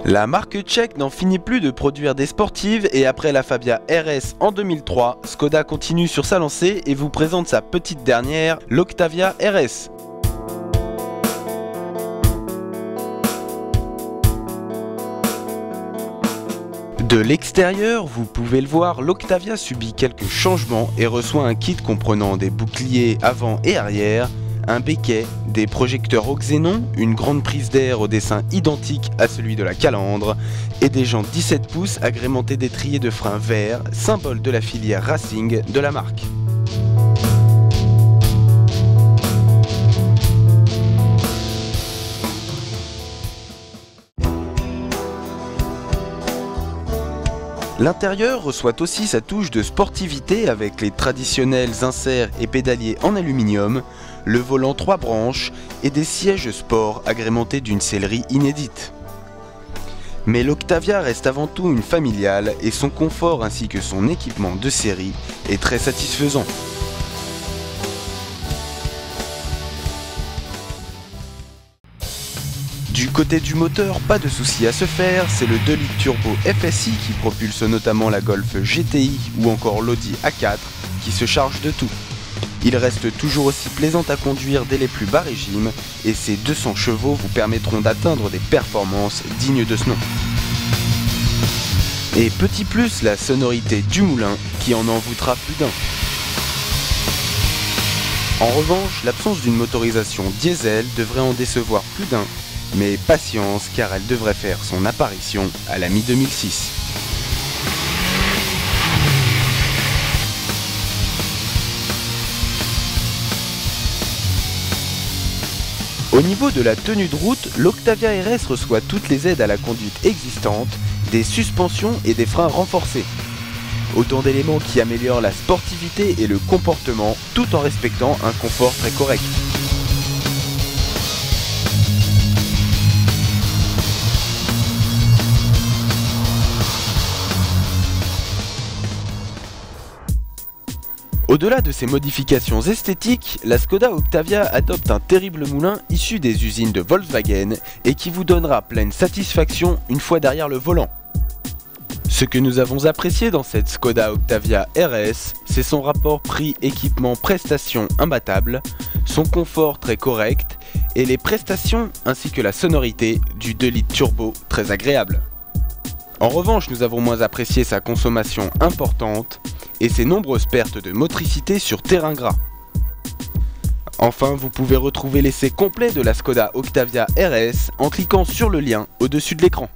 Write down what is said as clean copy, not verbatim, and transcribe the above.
La marque tchèque n'en finit plus de produire des sportives et après la Fabia RS en 2003, Škoda continue sur sa lancée et vous présente sa petite dernière, l'Octavia RS. De l'extérieur, vous pouvez le voir, l'Octavia subit quelques changements et reçoit un kit comprenant des boucliers avant et arrière, un béquet, des projecteurs au xénon, une grande prise d'air au dessin identique à celui de la calandre et des jantes 17 pouces agrémentées d'étriers de frein verts, symbole de la filière racing de la marque. L'intérieur reçoit aussi sa touche de sportivité avec les traditionnels inserts et pédaliers en aluminium, le volant 3 branches et des sièges sport agrémentés d'une sellerie inédite. Mais l'Octavia reste avant tout une familiale et son confort ainsi que son équipement de série est très satisfaisant. Du côté du moteur, pas de souci à se faire, c'est le 2 litres turbo FSI qui propulse notamment la Golf GTI ou encore l'Audi A4 qui se charge de tout. Il reste toujours aussi plaisant à conduire dès les plus bas régimes et ses 200 chevaux vous permettront d'atteindre des performances dignes de ce nom. Et petit plus, la sonorité du moulin qui en envoûtera plus d'un. En revanche, l'absence d'une motorisation diesel devrait en décevoir plus d'un. Mais patience car elle devrait faire son apparition à la mi-2006. Au niveau de la tenue de route, l'Octavia RS reçoit toutes les aides à la conduite existantes, des suspensions et des freins renforcés. Autant d'éléments qui améliorent la sportivité et le comportement tout en respectant un confort très correct. Au-delà de ces modifications esthétiques, la Škoda Octavia adopte un terrible moulin issu des usines de Volkswagen et qui vous donnera pleine satisfaction une fois derrière le volant. Ce que nous avons apprécié dans cette Škoda Octavia RS, c'est son rapport prix-équipement-prestation imbattable, son confort très correct et les prestations ainsi que la sonorité du 2 litres turbo très agréable. En revanche, nous avons moins apprécié sa consommation importante et ses nombreuses pertes de motricité sur terrain gras. Enfin, vous pouvez retrouver l'essai complet de la Škoda Octavia RS en cliquant sur le lien au-dessus de l'écran.